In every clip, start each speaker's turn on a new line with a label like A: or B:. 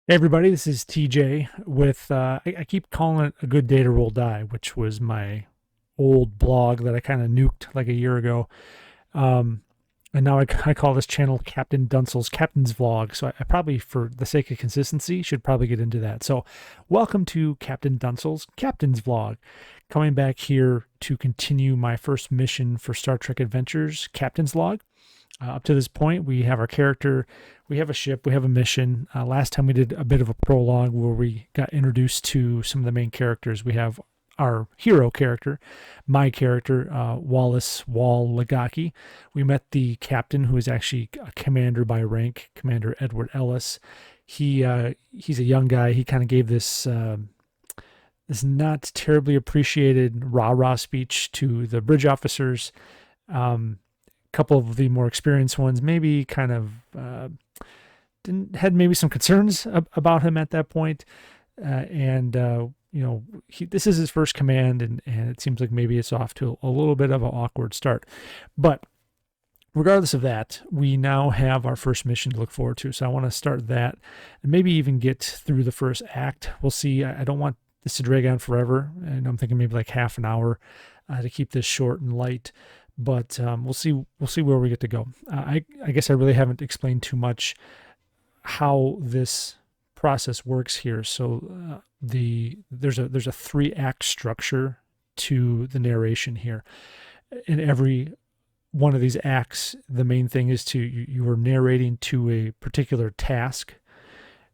A: Hey everybody, this is TJ with, I keep calling it A Good Day to Roll Die, which was my old blog that I kind of nuked like a year ago. Um, and now I call this channel Captain Dunsel's Captain's Vlog. So I probably, for the sake of consistency, should probably get into that. So welcome to Captain Dunsel's Captain's Vlog. Coming back here to continue my first mission for Star Trek Adventures, Captain's Log. Up to this point, we have our character, we have a ship, we have a mission. Last time we did a bit of a prologue where we got introduced to some of the main characters. We have our hero character, my character, Wallace Wall Lagaki. We met the captain, who is actually a commander by rank, Commander Edward Ellis. He's a young guy. He kind of gave this not terribly appreciated rah-rah speech to the bridge officers. Couple of the more experienced ones maybe kind of had maybe some concerns about him at that point. And this is his first command, and it seems like maybe it's off to a little bit of an awkward start. But regardless of that, we now have our first mission to look forward to. So I want to start that and maybe even get through the first act. We'll see. I don't want this to drag on forever, and I'm thinking maybe like half an hour to keep this short and light. But we'll see. We'll see where we get to go. I guess I really haven't explained too much how this process works here. So there's a 3-act structure to the narration here. In every one of these acts, the main thing is you are narrating to a particular task,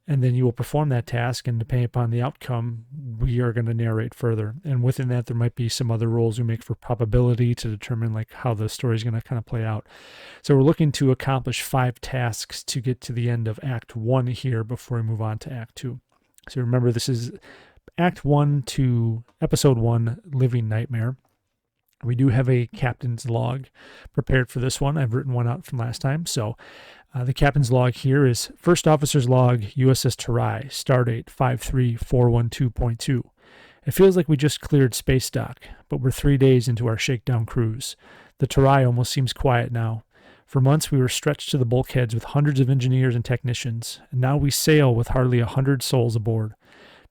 A: and then you will perform that task, and depending upon the outcome, we are going to narrate further. And within that, there might be some other roles we make for probability to determine like how the story is going to kind of play out. So we're looking to accomplish 5 tasks to get to the end of Act 1 here before we move on to Act 2. So remember, this is Act 1 to Episode 1, Living Nightmare. We do have a captain's log prepared for this one. I've written one out from last time. So the captain's log here is First Officer's Log, USS Terai, Stardate 53412.2. It feels like we just cleared space dock, but we're 3 days into our shakedown cruise. The Terai almost seems quiet now. For months we were stretched to the bulkheads with hundreds of engineers and technicians, and now we sail with hardly 100 souls aboard.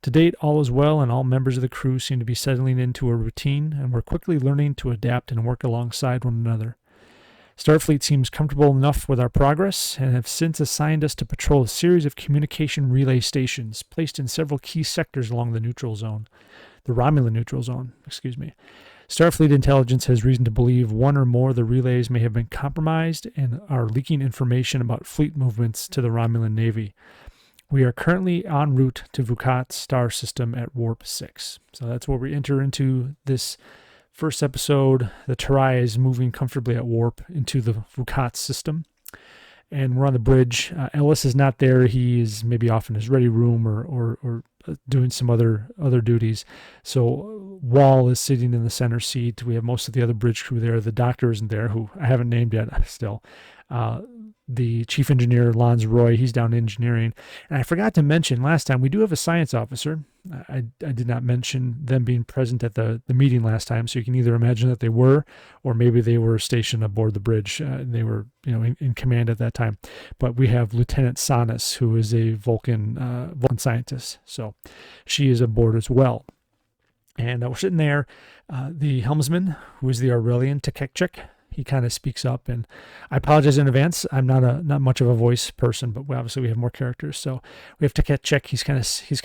A: To date, all is well, and all members of the crew seem to be settling into a routine, and we're quickly learning to adapt and work alongside one another. Starfleet seems comfortable enough with our progress and have since assigned us to patrol a series of communication relay stations placed in several key sectors along the neutral zone. The Romulan neutral zone, excuse me. Starfleet intelligence has reason to believe one or more of the relays may have been compromised and are leaking information about fleet movements to the Romulan Navy. We are currently en route to Vukat's star system at Warp 6. So that's where we enter into this first episode. The Terai is moving comfortably at warp into the Vukat system. And we're on the bridge. Ellis is not there. He is maybe off in his ready room or doing some other duties. So Wall is sitting in the center seat. We have most of the other bridge crew there. The doctor isn't there, who I haven't named yet still. The chief engineer, Lance Roy, he's down engineering. And I forgot to mention last time, we do have a science officer. I did not mention them being present at the meeting last time, so you can either imagine that they were, or maybe they were stationed aboard the bridge. They were, in command at that time. But we have Lieutenant Sanas, who is a Vulcan scientist, so she is aboard as well. And we're sitting there. The helmsman, who is the Aurelian Tekekchek, he kind of speaks up, and I apologize in advance. I'm not much of a voice person, but obviously we have more characters. So we have Teketchek. He's kind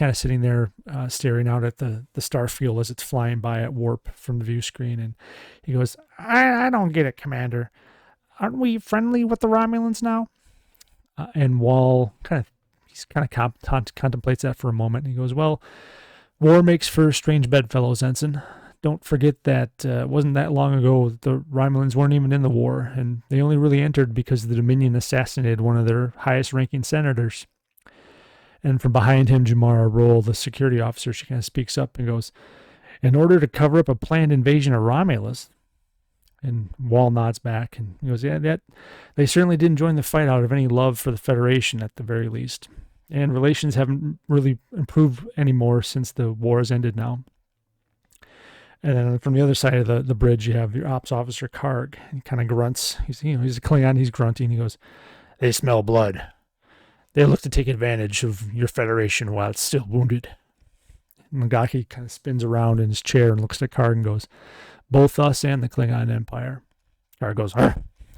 A: of sitting there staring out at the star field as it's flying by at warp from the view screen, and he goes, "I don't get it, Commander. Aren't we friendly with the Romulans now?" And Wall kind of contemplates that for a moment, and he goes, "Well, war makes for strange bedfellows, Ensign. Don't forget that it wasn't that long ago the Romulans weren't even in the war, and they only really entered because the Dominion assassinated one of their highest-ranking senators." And from behind him, Jamara Roll, the security officer, she kind of speaks up and goes, "In order to cover up a planned invasion of Romulus." And Wall nods back and he goes, "Yeah, that they certainly didn't join the fight out of any love for the Federation at the very least. And relations haven't really improved anymore since the war has ended now." And then from the other side of the bridge, you have your ops officer, Karg. He kind of grunts. He's a Klingon. He's grunting. He goes, "They smell blood." They look to take advantage of your Federation while it's still wounded. Nagaki kind of spins around in his chair and looks at Karg and goes, both us and the Klingon Empire. Karg goes, kind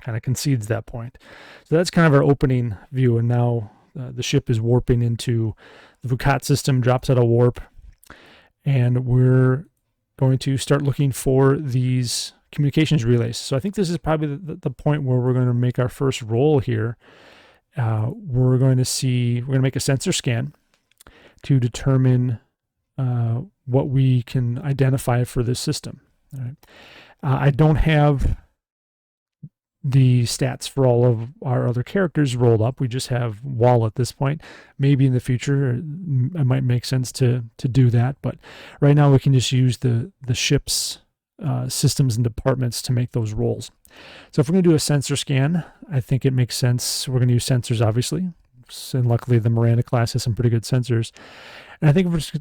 A: of concedes that point. So that's kind of our opening view, and now the ship is warping into the Vukat system, drops out of warp, and we're going to start looking for these communications relays. So I think this is probably the point where we're going to make our first roll here. We're going to make a sensor scan to determine what we can identify for this system. All right. I don't have the stats for all of our other characters rolled up. We just have Wall at this point. Maybe in the future it might make sense to do that, but right now we can just use the ship's systems and departments to make those rolls. So if we're going to do a sensor scan, I think it makes sense. We're going to use sensors, obviously, and luckily the Miranda class has some pretty good sensors. And I think if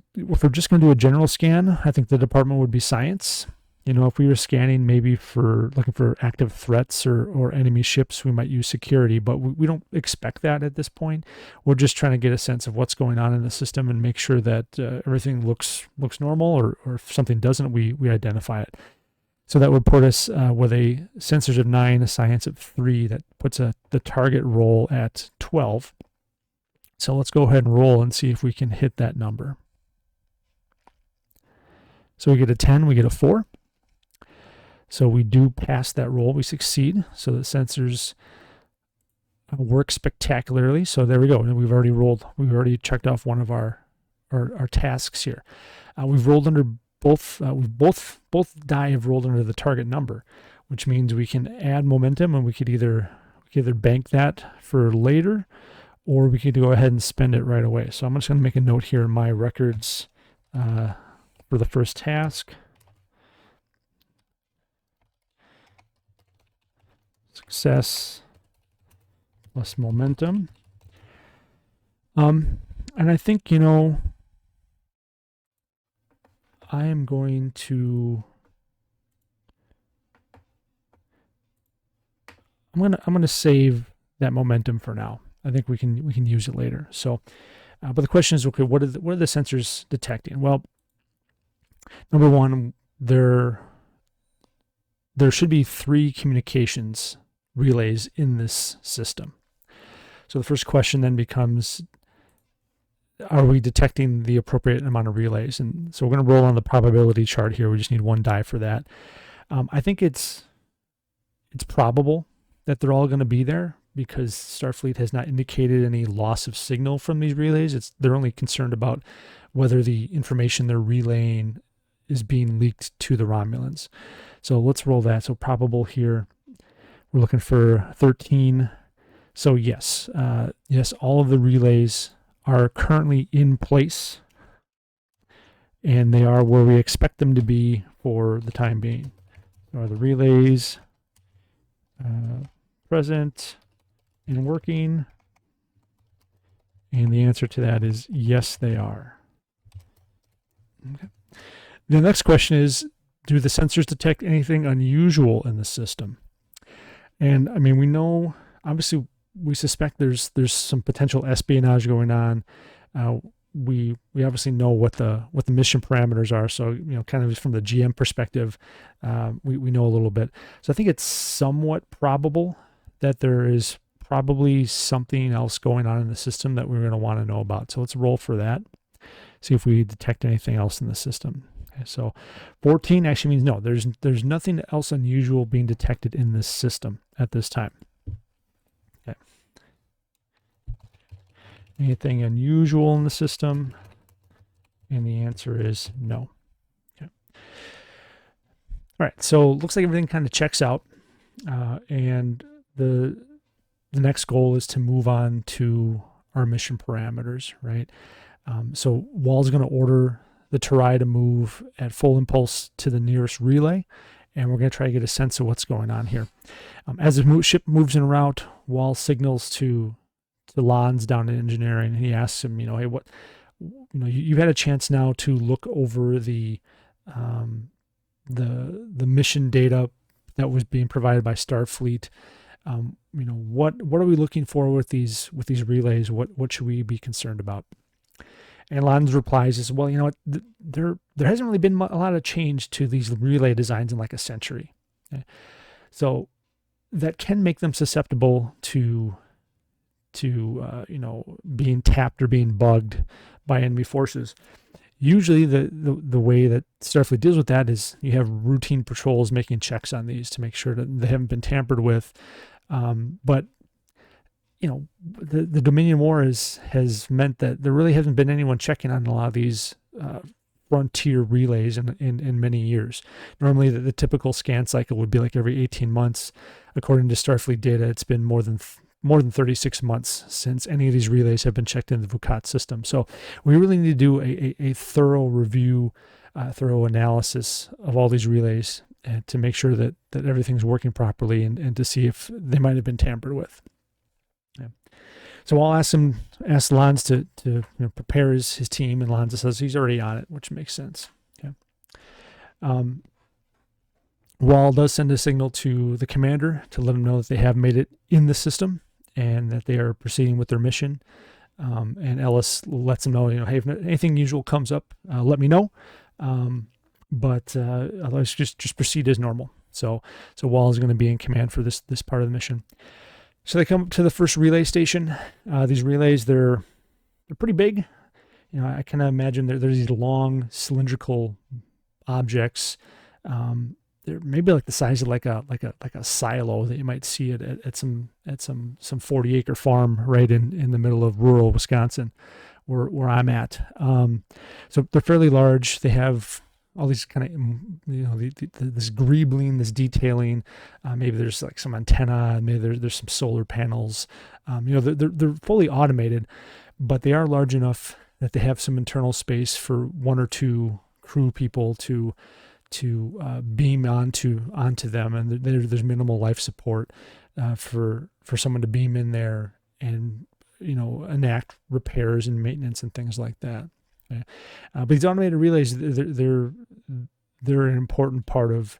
A: we're just going to do a general scan, I think the department would be science. If we were scanning maybe for looking for active threats or enemy ships, we might use security, but we don't expect that at this point. We're just trying to get a sense of what's going on in the system and make sure that everything looks normal, or if something doesn't, we identify it. So that would put us with a sensors of 9, a science of 3. That puts the target roll at 12. So let's go ahead and roll and see if we can hit that number. So we get a 10, we get a 4. So we do pass that roll, we succeed. So the sensors work spectacularly. So there we go. And we've already checked off one of our tasks here. We've rolled under both die have rolled under the target number, which means we can add momentum, and we could either bank that for later, or we could go ahead and spend it right away. So I'm just going to make a note here in my records for the first task. Success plus momentum. And I think, I am going to I'm gonna save that momentum for now. I think we can use it later. So, but the question is, okay, what are the sensors detecting? Well, number one, there should be 3 communications relays in this system. So the first question then becomes, are we detecting the appropriate amount of relays? And so we're going to roll on the probability chart here. We just need 1 die for that. I think it's probable that they're all going to be there, because Starfleet has not indicated any loss of signal from these relays. They're only concerned about whether the information they're relaying is being leaked to the Romulans. So let's roll that. So probable here, we're looking for 13. So yes, all of the relays are currently in place, and they are where we expect them to be for the time being. So are the relays present and working? And the answer to that is yes, they are. Okay. The next question is, do the sensors detect anything unusual in the system? And I mean, we know, obviously, we suspect there's some potential espionage going on. We obviously know what the mission parameters are. So, kind of from the GM perspective, we know a little bit. So I think it's somewhat probable that there is probably something else going on in the system that we're going to want to know about. So let's roll for that. See if we detect anything else in the system. Okay, so 14 actually means no, there's nothing else unusual being detected in this system at this time. Okay. Anything unusual in the system? And the answer is no. Okay. All right, so looks like everything kind of checks out, and the next goal is to move on to our mission parameters, right? So Wall's going to order the Terai to move at full impulse to the nearest relay, and we're going to try to get a sense of what's going on here. As the ship moves en route, Wall signals to Lons down in engineering, and he asks him, hey, what, you've had a chance now to look over the mission data that was being provided by Starfleet. What are we looking for with these relays? What should we be concerned about? And Lan's replies is, well, there hasn't really been a lot of change to these relay designs in like a century. Okay? So that can make them susceptible to being tapped or being bugged by enemy forces. Usually the way that Starfleet deals with that is you have routine patrols making checks on these to make sure that they haven't been tampered with. But the Dominion War has meant that there really hasn't been anyone checking on a lot of these frontier relays in many years. Normally the typical scan cycle would be like every 18 months. According to Starfleet data, it's been more than 36 months since any of these relays have been checked in the VUCAT system. So we really need to do a thorough review, thorough analysis of all these relays and to make sure that everything's working properly and to see if they might have been tampered with. Yeah. So I'll ask Lans to prepare his team, and Lans says he's already on it, which makes sense. Okay. Wall does send a signal to the commander to let him know that they have made it in the system and that they are proceeding with their mission. And Ellis lets him know, hey, if anything unusual comes up, let me know. But otherwise, just proceed as normal. So Wall is going to be in command for this part of the mission. So they come to the first relay station. These relays, they're pretty big. I can imagine there's these long cylindrical objects. They're maybe like the size of like a silo that you might see at some 40-acre farm right in the middle of rural Wisconsin, where I'm at. So they're fairly large. They have all these kind of this greebling, this detailing. Maybe there's like some antenna. Maybe there's some solar panels. They're fully automated, but they are large enough that they have some internal space for one or two crew people to beam onto them, and there's minimal life support for someone to beam in there and enact repairs and maintenance and things like that. Okay. But these automated relays, they're an important part of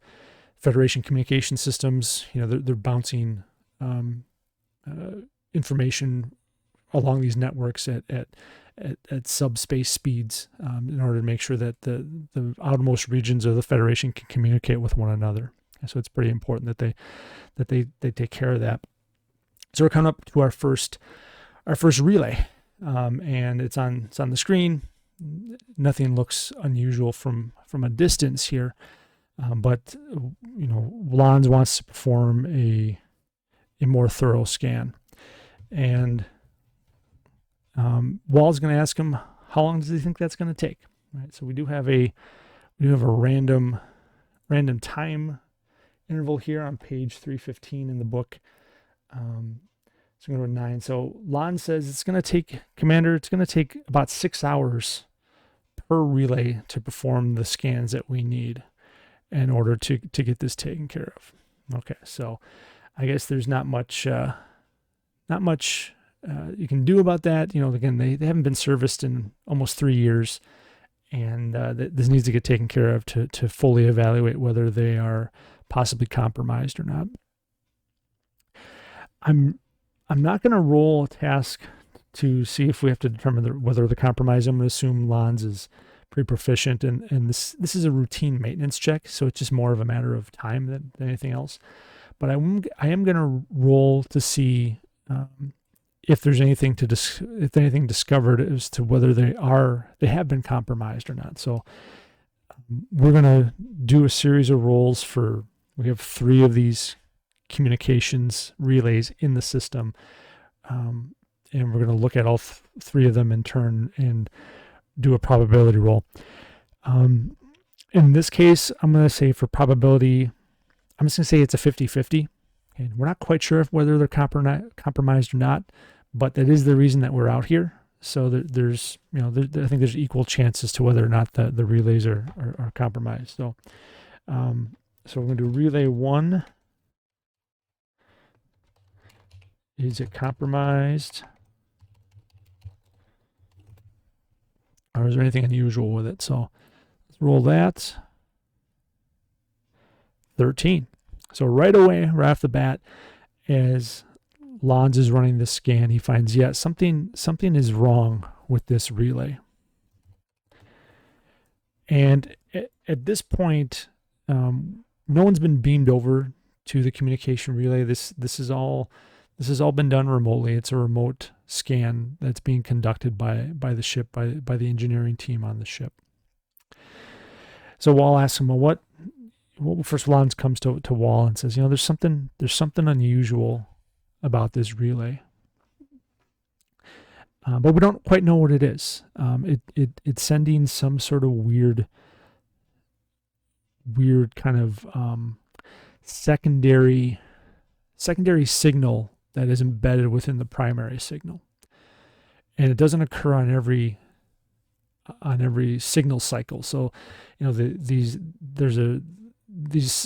A: Federation communication systems. They're bouncing information along these networks at subspace speeds in order to make sure that the outermost regions of the Federation can communicate with one another. And so it's pretty important that they take care of that. So we're coming up to our first relay, and it's on the screen. Nothing looks unusual from a distance here, but Lans wants to perform a more thorough scan, and Wall's going to ask him how long does he think that's going to take. Right. So we do have a random time interval here on page 315 in the book. So I'm going to go to 9. So Lon says it's going to take about 6 hours per relay to perform the scans that we need in order to get this taken care of. Okay, so I guess there's not much you can do about that. Again, they haven't been serviced in almost 3 years, and this needs to get taken care of to fully evaluate whether they are possibly compromised or not. I'm not going to roll a task to see if we have to determine whether they're compromised. I'm going to assume Lans is pretty proficient, and this is a routine maintenance check, so it's just more of a matter of time than anything else. But I am going to roll to see if there's anything discovered as to whether they have been compromised or not. So we're going to do a series of rolls we have 3 of these communications relays in the system, and we're going to look at all 3 of them in turn and do a probability roll. In this case, I'm going to say for probability, I'm just going to say it's a 50-50. Okay? We're not quite sure whether they're compromised or not, but that is the reason that we're out here. So there's, I think there's equal chances to whether or not the relays are compromised. So we're going to do relay 1. Is it compromised? Or is there anything unusual with it? So let's roll that. 13. So right away, right off the bat, as Lons is running this scan, he finds, yeah, something is wrong with this relay. And at this point, no one's been beamed over to the communication relay. This has all been done remotely. It's a remote scan that's being conducted by the ship, by the engineering team on the ship. So Wall asks him, well, first Lons comes to Wall and says, there's something unusual about this relay. But we don't quite know what it is. It's sending some sort of weird kind of secondary signal that is embedded within the primary signal, and it doesn't occur on every signal cycle. So, these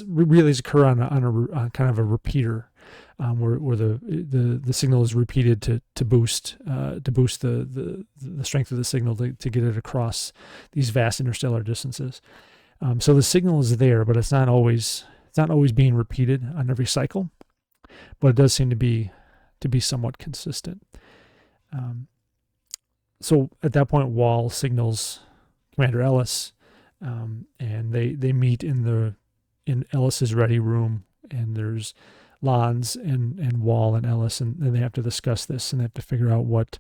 A: relays occur on kind of a repeater. Where the signal is repeated to boost the strength of the signal to get it across these vast interstellar distances. So the signal is there, but it's not always being repeated on every cycle. But it does seem to be somewhat consistent. So at that point, Wall signals Commander Ellis, and they meet in Ellis's ready room, and there's Lons and Wall and Ellis, and they have to discuss this, and they have to figure out what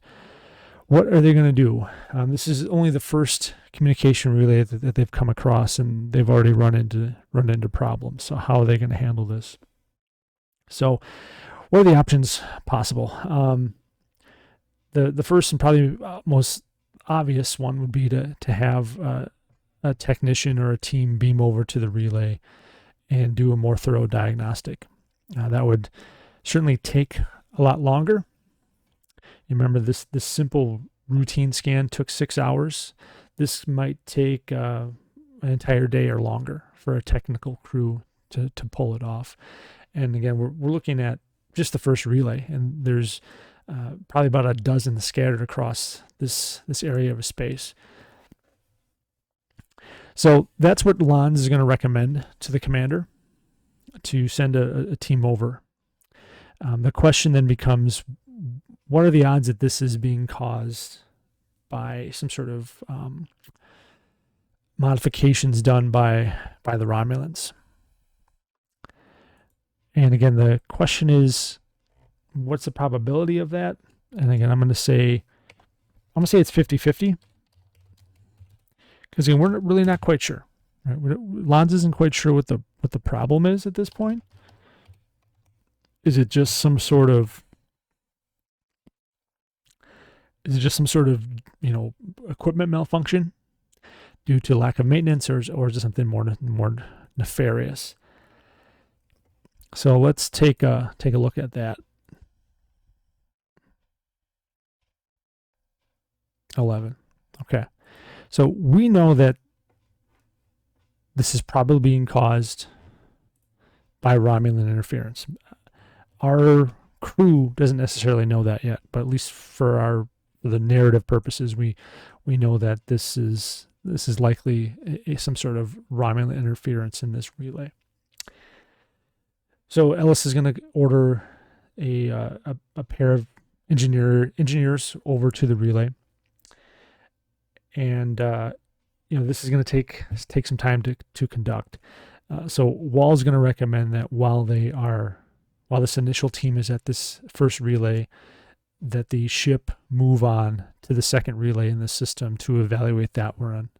A: are they going to do. This is only the first communication relay that they've come across, and they've already run into problems. So how are they going to handle this? So what are the options possible? The first and probably most obvious one would be to have a technician or a team beam over to the relay and do a more thorough diagnostic. That would certainly take a lot longer. You remember this simple routine scan took 6 hours. This might take an entire day or longer for a technical crew to pull it off. And again, we're looking at just the first relay, and there's probably about a dozen scattered across this area of space. So that's what Lons is going to recommend to the commander, to send a team over. The question then becomes, what are the odds that this is being caused by some sort of modifications done by the Romulans? And again, the question is, what's the probability of that? And again, I'm going to say it's 50-50. Because again, we're really not quite sure. Right? Lons isn't quite sure what the problem is at this point. Is it just some sort of equipment malfunction due to lack of maintenance, or is it something more nefarious? So let's take a look at that. 11. Okay. So we know that this is probably being caused by Romulan interference. Our crew doesn't necessarily know that yet, but at least for the narrative purposes, we know that this is likely some sort of Romulan interference in this relay. So Ellis is going to order a pair of engineers over to the relay, and this is going to take some time to conduct. So Wall's going to recommend that while this initial team is at this first relay, that the ship move on to the second relay in the system to evaluate that one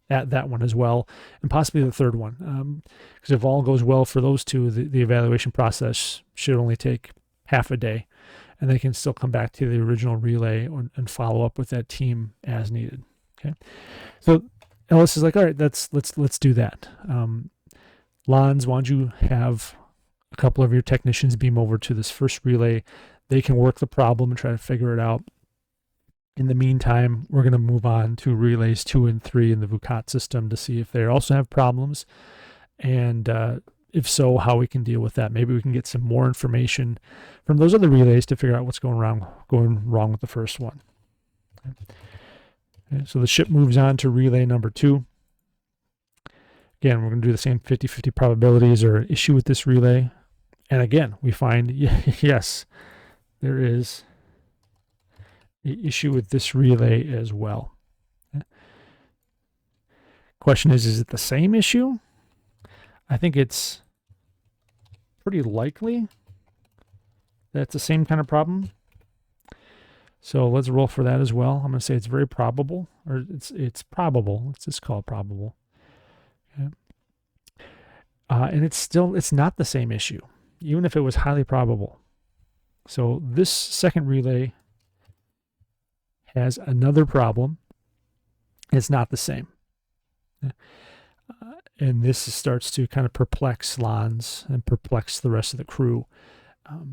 A: as well, and possibly the third one. Because if all goes well for those two, the evaluation process should only take half a day, and they can still come back to the original relay and follow up with that team as needed. Okay, so Ellis is like, all right, let's do that. Lons, why don't you have a couple of your technicians beam over to this first relay? They can work the problem and try to figure it out. In the meantime, we're going to move on to relays 2 and 3 in the VUCAT system to see if they also have problems, and if so, how we can deal with that. Maybe we can get some more information from those other relays to figure out what's going wrong with the first one. Okay, so the ship moves on to relay number 2. Again, we're going to do the same 50-50 probabilities or issue with this relay. And again, we find, yes, there is an issue with this relay as well. Question is it the same issue? I think it's pretty likely that it's the same kind of problem. So let's roll for that as well. I'm going to say it's very probable, or it's probable. Let's just call it probable. Okay. And it's not the same issue, even if it was highly probable. So this second relay has another problem. It's not the same. And this starts to kind of perplex Lons and perplex the rest of the crew.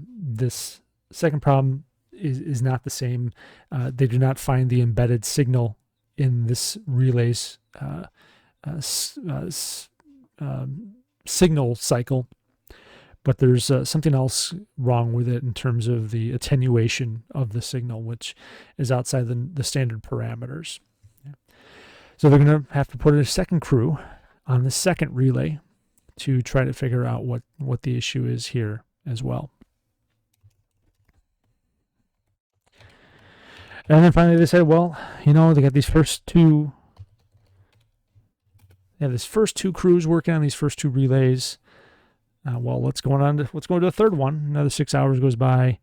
A: This second problem is not the same. They do not find the embedded signal in this relay's signal cycle, but there's something else wrong with it in terms of the attenuation of the signal, which is outside the standard parameters. So they're going to have to put a second crew on the second relay to try to figure out what the issue is here as well. And then finally they said, well, they got these first two. They have this first two crews working on these first two relays. Well, let's go to a third one. Another 6 hours goes by,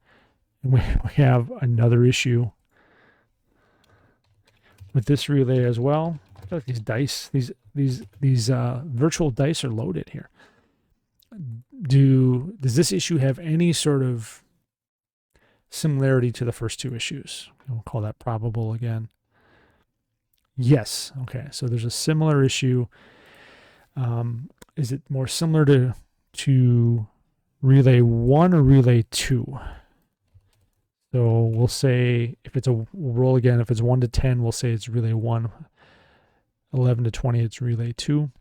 A: and we have another issue with this relay as well. I feel like these dice, these virtual dice are loaded here. Does this issue have any sort of similarity to the first two issues? We'll call that probable again. Yes. Okay. So there's a similar issue. Is it more similar to relay 1 or relay 2? So we'll say we'll roll again. If it's 1 to 10, we'll say it's relay 1. 11 to 20, it's relay 2.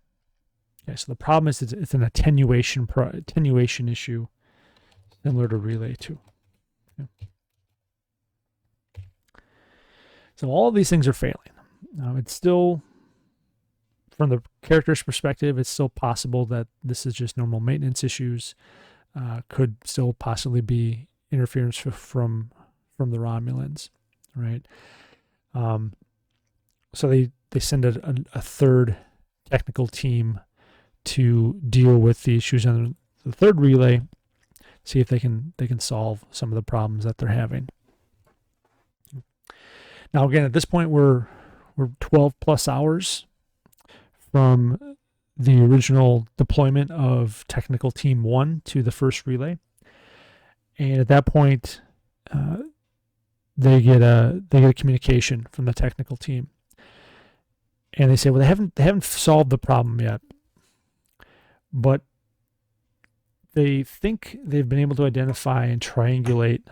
A: Okay. So the problem is it's an attenuation issue similar to relay 2. Okay. So all of these things are failing. It's still, from the character's perspective, it's still possible that this is just normal maintenance issues. Could still possibly be interference from the Romulans, right? So they send a third technical team to deal with the issues on the third relay, see if they can solve some of the problems that they're having. Now, again, at this point, we're 12 plus hours from the original deployment of Technical Team 1 to the first relay. And at that point, they get a communication from the technical team. And they say, well, they haven't solved the problem yet, but they think they've been able to identify and triangulate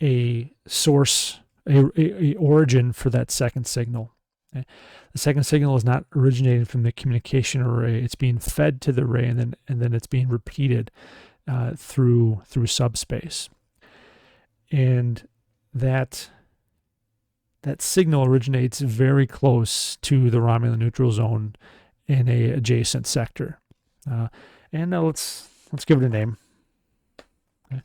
A: a source, a origin for that second signal. Okay? The second signal is not originating from the communication array; it's being fed to the array, and then it's being repeated through subspace. And that signal originates very close to the Romulan neutral zone in a adjacent sector. And now let's give it a name. Okay.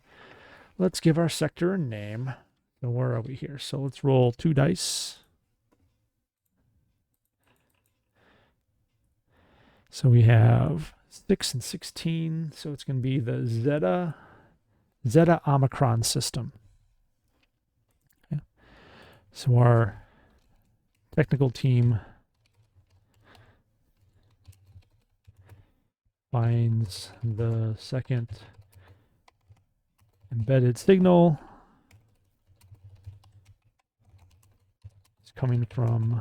A: Let's give our sector a name. So where are we here? So let's roll 2 dice. So we have 6 and 16. So it's going to be the Zeta Omicron system. Okay. So our technical team finds the second embedded signal. It's coming from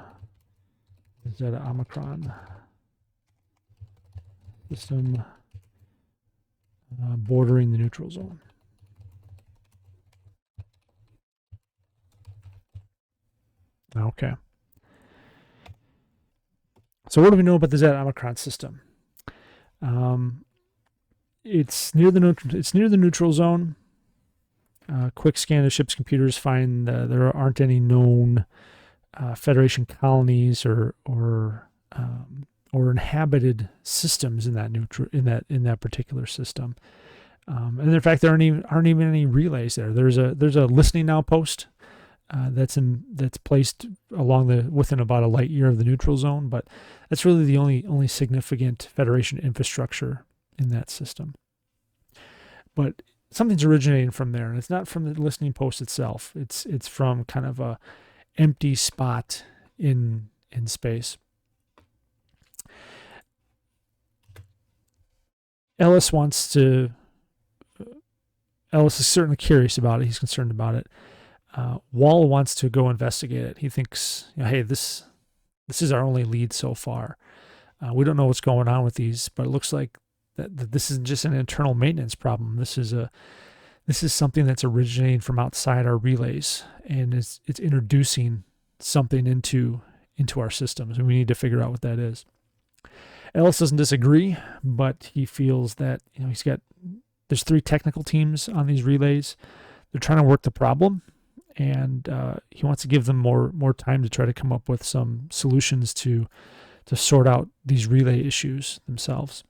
A: the Zeta Omicron system bordering the neutral zone. Okay. So what do we know about the Zeta Omicron system? It's near the neutral zone. Quick scan of ship's computers find there aren't any known Federation colonies or inhabited systems in that particular system. And in fact, there aren't even any relays there. There's a listening outpost that's placed within about a light year of the neutral zone, but that's really the only significant Federation infrastructure in that system. But something's originating from there, and it's not from the listening post itself. It's from kind of a empty spot in space. Ellis is certainly curious about it. He's concerned about it. Wall wants to go investigate it. He thinks, hey, this is our only lead so far. We don't know what's going on with these, but it looks like that this isn't just an internal maintenance problem. This is something that's originating from outside our relays, and it's introducing something into our systems, and we need to figure out what that is. Ellis doesn't disagree, but he feels that there's 3 technical teams on these relays. They're trying to work the problem, and he wants to give them more time to try to come up with some solutions to sort out these relay issues themselves.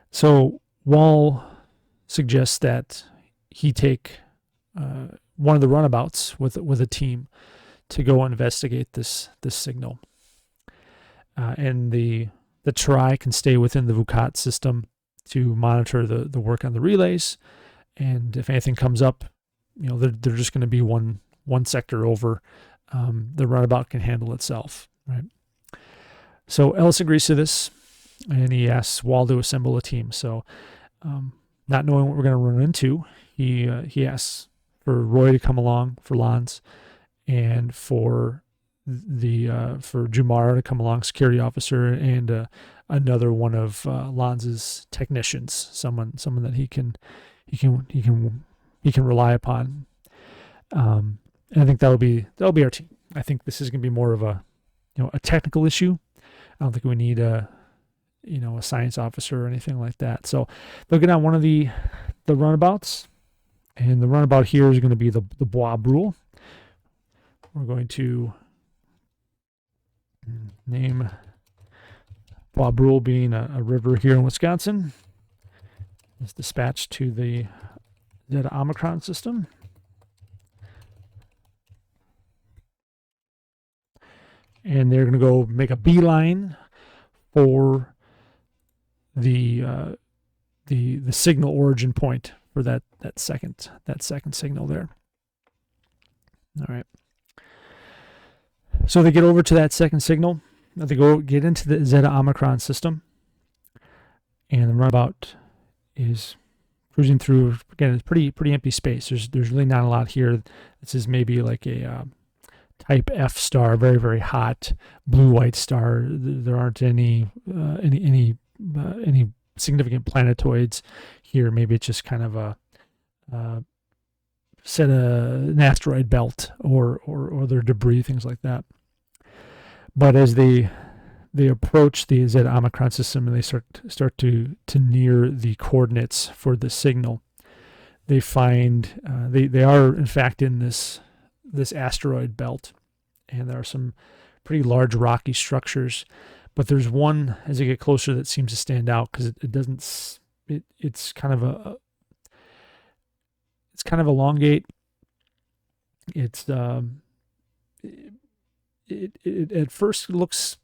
A: So Wall suggests that he take one of the runabouts with a team to go investigate this signal. And the Terai can stay within the VUCAT system to monitor the work on the relays. And if anything comes up, they're just going to be one sector over. The runabout can handle itself, right? So Ellis agrees to this, and he asks Wall to assemble a team. So, not knowing what we're going to run into, he asks for Roy to come along for Lons, and for Jumara to come along, security officer, and another one of Lons's technicians, someone that he can rely upon. And I think that'll be our team. I think this is going to be more of a technical issue. I don't think we need a science officer or anything like that. So they'll get on one of the runabouts, and the runabout here is going to be the Bois Brule. We're going to name Bois Brule being a river here in Wisconsin. It's dispatched to the Zeta Omicron system. And they're going to go make a beeline for the signal origin point for that second signal there. All right. So they get over to that second signal. They get into the Zeta Omicron system, and the runabout is cruising through. Again, it's pretty empty space. There's really not a lot here. This is maybe like a type F star, very very hot blue-white star. There aren't any significant planetoids here. Maybe it's just kind of an asteroid belt or other debris, things like that. But as they approach the Zeta Omicron system and they start to near the coordinates for the signal, they find they are in fact in this asteroid belt, and there are some pretty large rocky structures. But there's one as they get closer that seems to stand out because it's kind of elongate. It at first looks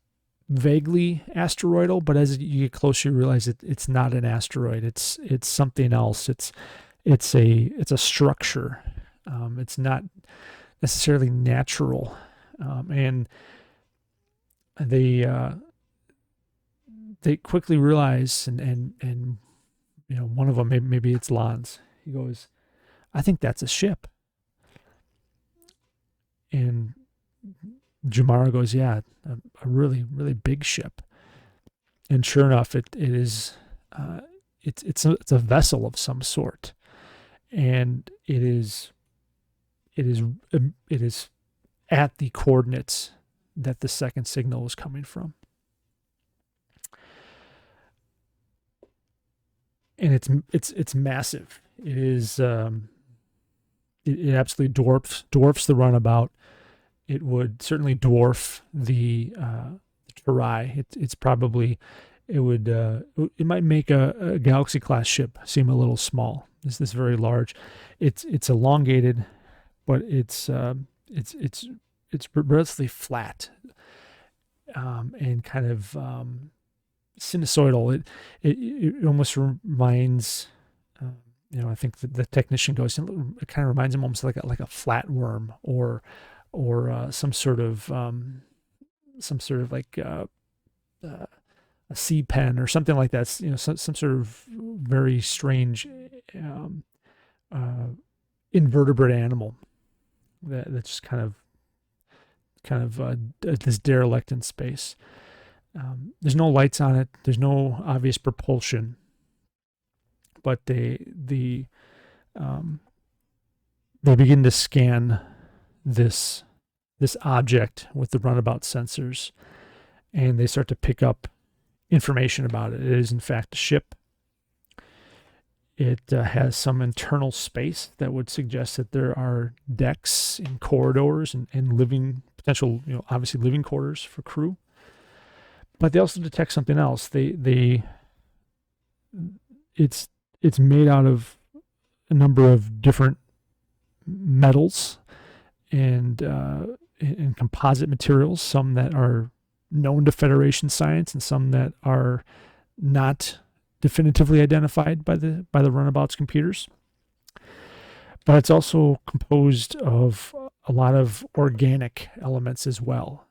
A: vaguely asteroidal, but as you get closer, you realize it's not an asteroid. It's something else. It's a structure. It's not necessarily natural, and they quickly realize, and one of them, maybe it's Lons. He goes, "I think that's a ship," and Jumara goes, "Yeah, a really, really big ship." And sure enough, it is. It's a vessel of some sort, and it is at the coordinates that the second signal is coming from, and it's massive. It is. It absolutely dwarfs the runabout. It would certainly dwarf the Terai. It's probably it might make a Galaxy class ship seem a little small. This very large. It's elongated, but it's relatively flat, and kind of sinusoidal. It almost reminds, I think the technician goes, it kind of reminds him almost like a flatworm, or some sort of like a sea pen or something like that. Some sort of very strange uh, invertebrate animal that's just kind of this derelict in space. There's no lights on it. There's no obvious propulsion, but they begin to scan this object with the runabout sensors, and they start to pick up information about it. It is in fact a ship. It has some internal space that would suggest that there are decks and corridors and living potential, obviously living quarters for crew. But they also detect something else. It's made out of a number of different metals and composite materials, some that are known to Federation science and some that are not definitively identified by the runabout's computers. But it's also composed of a lot of organic elements as well,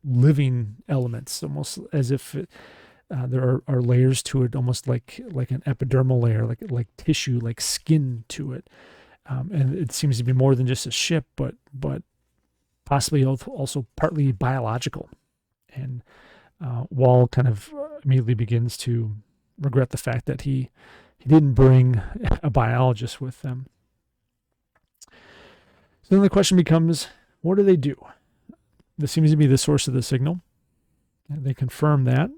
A: living elements, almost as if there are layers to it, almost like an epidermal layer, like tissue, like skin to it. And it seems to be more than just a ship, but possibly also partly biological. And Wall kind of immediately begins to regret the fact that he didn't bring a biologist with them. So then the question becomes, what do they do? This seems to be the source of the signal. They confirm that.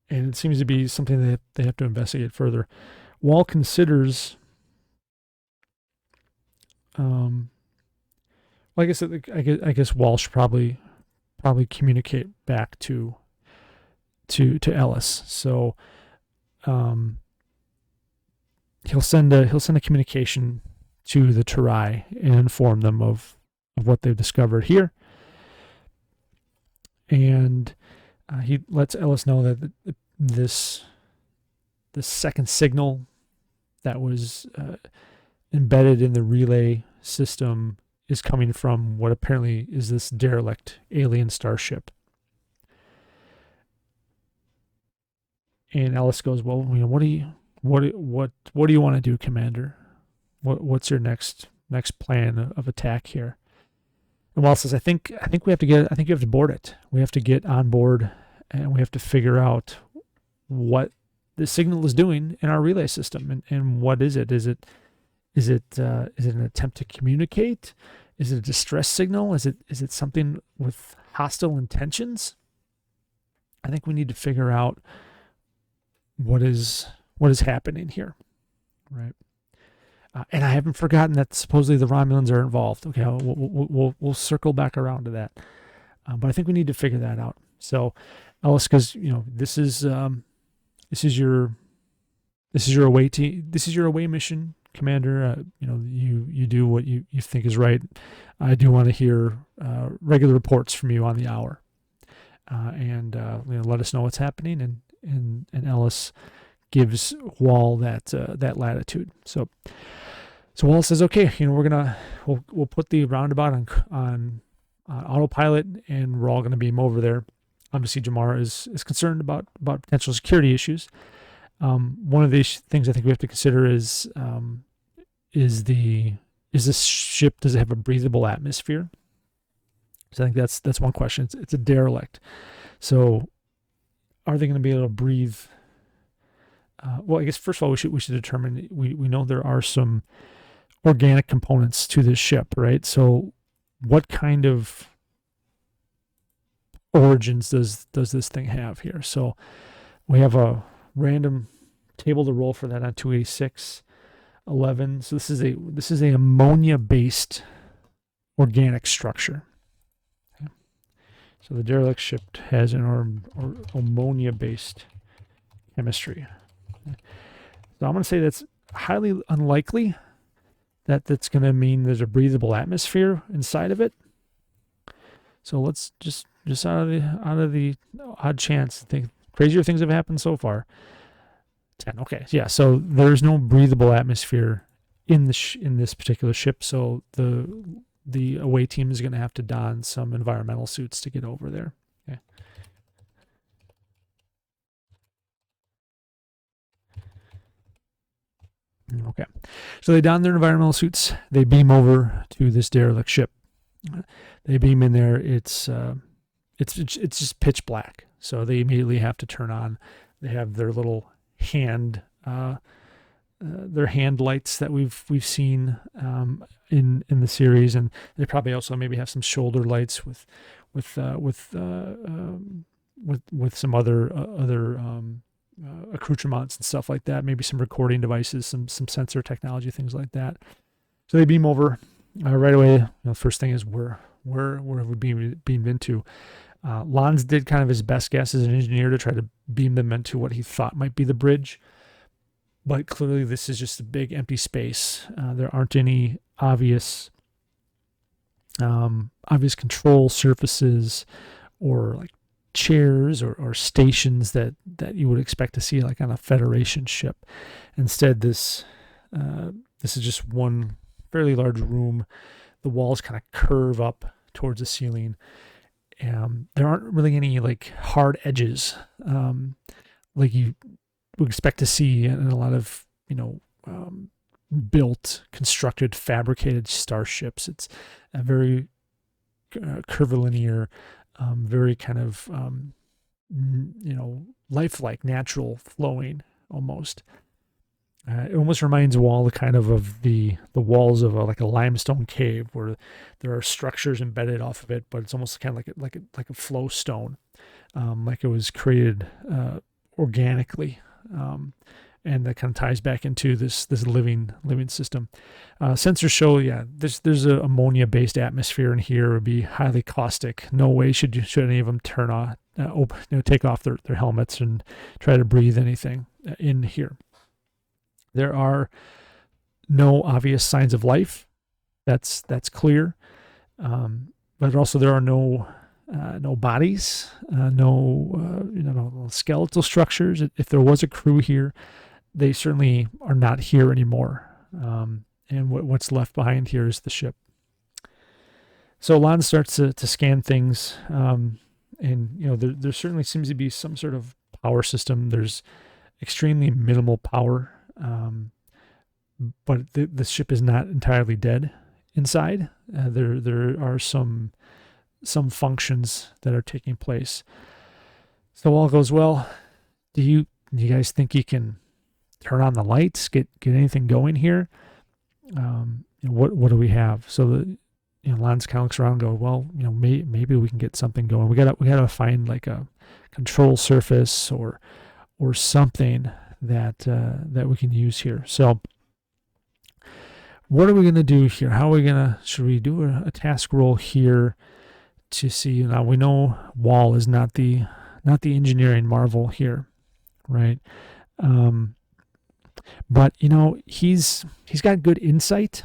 A: And it seems to be something that they have to investigate further. Wall considers, I guess Wall should probably communicate back to Ellis. So he'll send a communication to the Terai and inform them of what they've discovered here. And he lets Ellis know that this second signal that was embedded in the relay system is coming from what apparently is this derelict alien starship. And Ellis goes, "Well, what do you want to do, Commander? What's your next plan of attack here?" And Wall says, I think you have to board it. We have to get on board, and we have to figure out what the signal is doing in our relay system, and what is it? Is it an attempt to communicate? Is it a distress signal? Is it something with hostile intentions? I think we need to figure out what is happening here, right? And I haven't forgotten that supposedly the Romulans are involved. Okay, we'll circle back around to that, but I think we need to figure that out. So Ellis goes, this is your away mission, Commander. You do what you think is right. I do want to hear regular reports from you on the hour, and let us know what's happening. And Ellis gives Wall that latitude. So Wall says, okay, we'll put the roundabout on autopilot, and we're all gonna beam over there. Obviously, Jamar is concerned about potential security issues. One of these things I think we have to consider is this ship, does it have a breathable atmosphere? So I think that's one question. It's a derelict. So are they going to be able to breathe? Well, I guess first of all we should determine. We know there are some organic components to this ship, right? So what kind of origins does this thing have here? So we have a random table to roll for that on 286.11. So this is a ammonia based organic structure. Okay. So the derelict ship has an ammonia-based chemistry. So I'm going to say that's highly unlikely that that's going to mean there's a breathable atmosphere inside of it. So let's just out of the odd chance, think crazier things have happened so far. 10. Okay, yeah. So there's no breathable atmosphere in this particular ship. So the away team is going to have to don some environmental suits to get over there. Okay. Okay. So they don their environmental suits. They beam over to this derelict ship. They beam in there. It's just pitch black. So they immediately have to turn on. They have their little hand lights that we've seen in the series, and they probably also maybe have some shoulder lights with some other accoutrements and stuff like that. Maybe some recording devices, some sensor technology, things like that. So they beam over right away. The first thing is where have we beamed into? Lons did kind of his best guess as an engineer to try to beam them into what he thought might be the bridge. But clearly this is just a big empty space. There aren't any obvious control surfaces or like chairs or stations that you would expect to see like on a Federation ship. Instead, this is just one fairly large room. The walls kind of curve up towards the ceiling. There aren't really any like hard edges like you would expect to see in a lot of built, constructed, fabricated starships. It's a very curvilinear, very kind of lifelike, natural, flowing almost. It almost reminds Wall kind of the walls of like a limestone cave where there are structures embedded off of it, but it's almost kind of like a flow stone, like it was created organically, and that kind of ties back into this living system. Sensors show, there's a ammonia-based atmosphere in here. It would be highly caustic. No way should any of them turn off, take off their helmets and try to breathe anything in here. There are no obvious signs of life. That's clear. But also there are no bodies, no skeletal structures. If there was a crew here, they certainly are not here anymore. And what's left behind here is the ship. So Lon starts to scan things, and there certainly seems to be some sort of power system. There's extremely minimal power. But the ship is not entirely dead inside. There are some functions that are taking place. So all goes well. Do you guys think you can turn on the lights, get anything going here? What do we have? So Lance kind of looks around and go, well, maybe we can get something going. We gotta find like a control surface or something that we can use here. So what are we going to do here? Should we do a task roll here to see? Now we know Wall is not the engineering marvel here, right? But he's got good insight,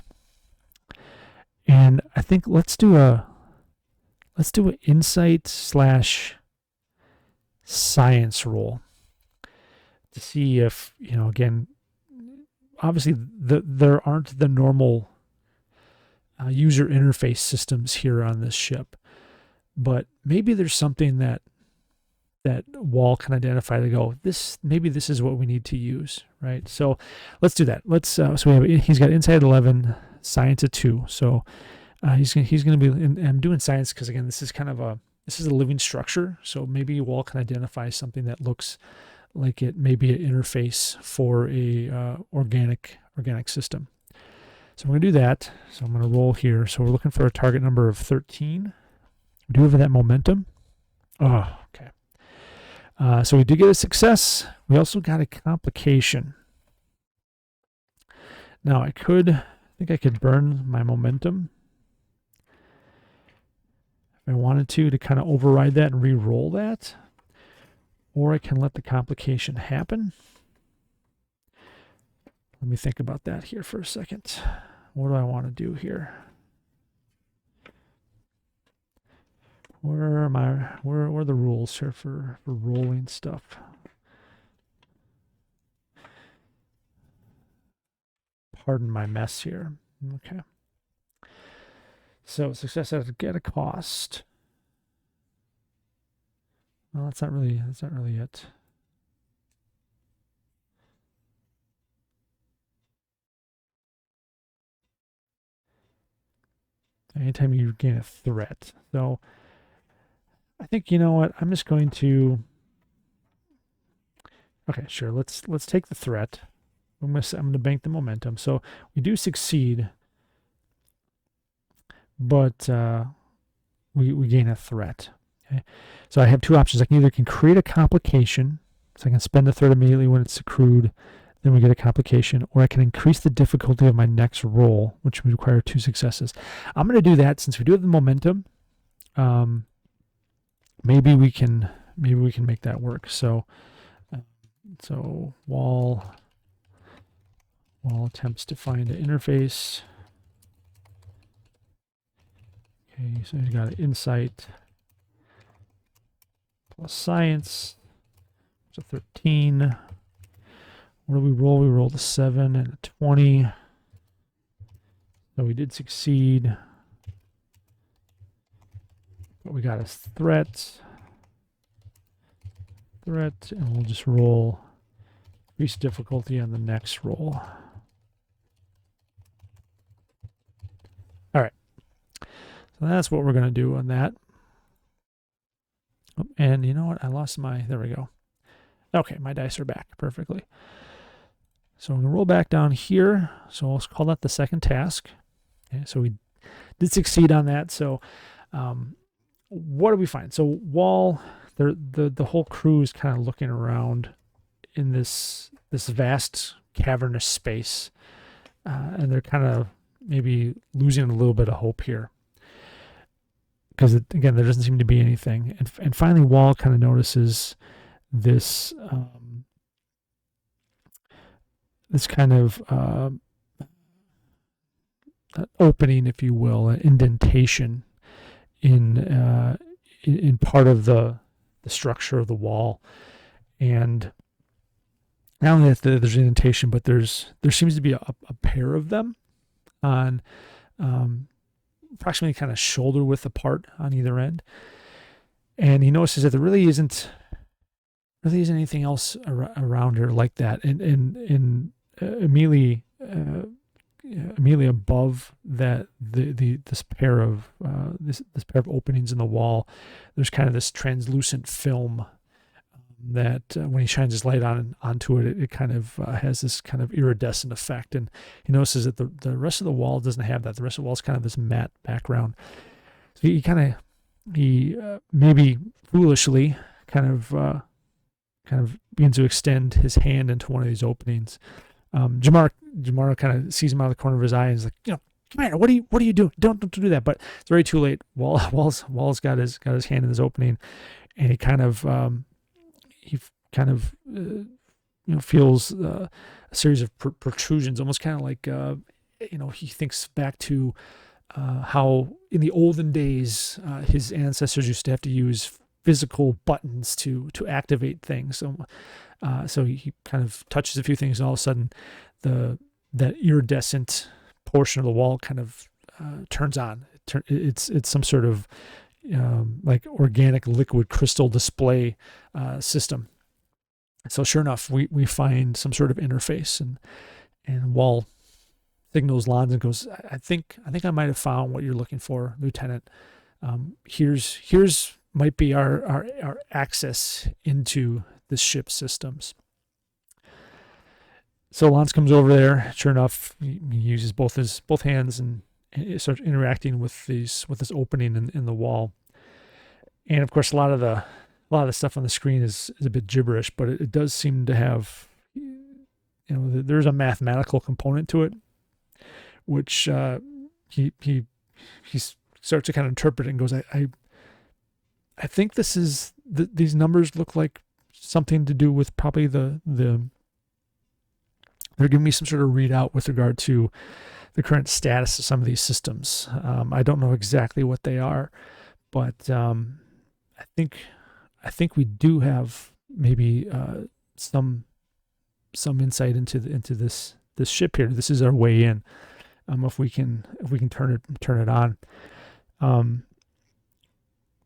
A: and I think let's do an insight / science roll to see if, again, obviously there aren't the normal user interface systems here on this ship, but maybe there's something that Wall can identify to go, maybe this is what we need to use, right? So let's do that. So he's got insight 11, science at 2. So he's going to be, and I'm doing science because again, this is a living structure. So maybe Wall can identify something that looks like it may be an interface for a organic system. So I'm going to do that. So I'm going to roll here. So we're looking for a target number of 13. We do have that momentum. Oh, okay. So we did get a success. We also got a complication. Now I think I could burn my momentum. If I wanted to kind of override that and re-roll that, or I can let the complication happen. Let me think about that here for a second. What do I want to do here? Where are the rules here for rolling stuff? Pardon my mess here. Okay. So success at a cost. Well, that's not really it. Anytime you gain a threat. So I think, you know what, I'm just going to, okay, sure, let's take the threat. I'm going to bank the momentum. So we do succeed, but we gain a threat. Okay, so I have two options. I can create a complication, so I can spend the threat immediately when it's accrued, then we get a complication, or I can increase the difficulty of my next roll, which would require 2 successes. I'm going to do that since we do have the momentum. Maybe we can make that work. So wall attempts to find an interface. Okay, so you got an insight plus science. It's a 13. What do we roll? We rolled a 7 and a 20. So we did succeed. But we got a threat, and we'll just roll increase difficulty on the next roll. All right, so that's what we're going to do on that. And you know what? I lost my, there we go. Okay, my dice are back perfectly. So I'm going to roll back down here. So let's call that the second task. Okay, so we did succeed on that. So what do we find? So Wall, the whole crew is kind of looking around in this vast cavernous space, and they're kind of maybe losing a little bit of hope here, because again there doesn't seem to be anything. And finally, Wall kind of notices this this kind of opening, if you will, an indentation in part of the structure of the wall. And not only that there's an indentation, but there seems to be a pair of them on approximately kind of shoulder width apart on either end. And he notices that there really isn't anything else around here like that. And immediately above that, this pair of openings in the wall, there's kind of this translucent film that when he shines his light onto it, it kind of has this kind of iridescent effect. And he notices that the rest of the wall doesn't have that. The rest of the wall is kind of this matte background. So he maybe foolishly kind of begins to extend his hand into one of these openings. Jamar kind of sees him out of the corner of his eye and is like, Commander, what are you doing? Don't do that. But it's already too late. Wall's got his hand in this opening, and he kind of feels a series of protrusions, almost kind of like he thinks back to how in the olden days his ancestors used to have to use physical buttons to activate things. So he kind of touches a few things, and all of a sudden that iridescent portion of the wall kind of turns on. It's some sort of like organic liquid crystal display system. So sure enough, we find some sort of interface, and Wall signals Lons and goes, I think I might have found what you're looking for, Lieutenant. Here's might be our access into this ship's systems. So Lance comes over there. Sure enough, he uses both hands and starts interacting with this opening in the wall. And of course, a lot of the stuff on the screen is a bit gibberish, but it does seem to have, there's a mathematical component to it, which he starts to kind of interpret it and goes, I think this is these numbers look like something to do with probably they're giving me some sort of readout with regard to the current status of some of these systems. I don't know exactly what they are, but I think we do have maybe some insight into this ship here. This is our way in. If we can turn it on.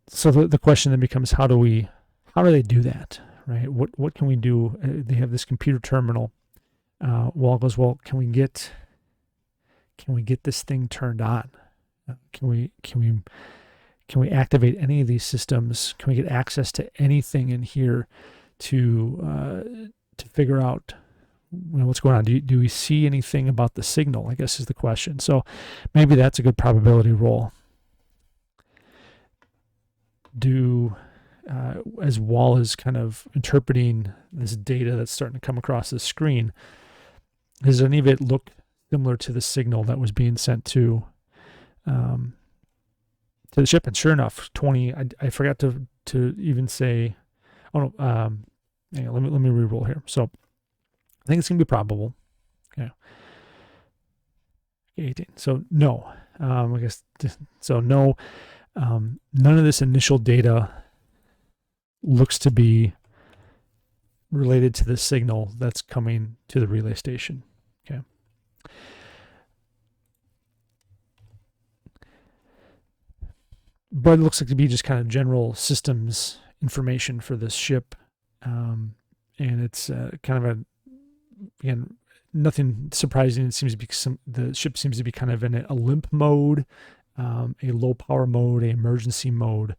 A: So the question then becomes, how do they do that, right? What can we do? They have this computer terminal. Wall goes, well, can we get this thing turned on? Can we activate any of these systems? Can we get access to anything in here to figure out what's going on? Do we see anything about the signal, I guess, is the question. So maybe that's a good probability roll. As Wall is kind of interpreting this data that's starting to come across the screen, does any of it look similar to the signal that was being sent to the ship? And sure enough, 20. I forgot to even say. Oh no. Hang on, let me re-roll here. So I think it's gonna be probable. Okay. 18. So no. I guess so. No. None of this initial data looks to be related to the signal that's coming to the relay station. Okay. But it looks like to be just kind of general systems information for this ship. And it's kind of again, nothing surprising. It seems to be the ship seems to be kind of in a limp mode, a low power mode, a emergency mode,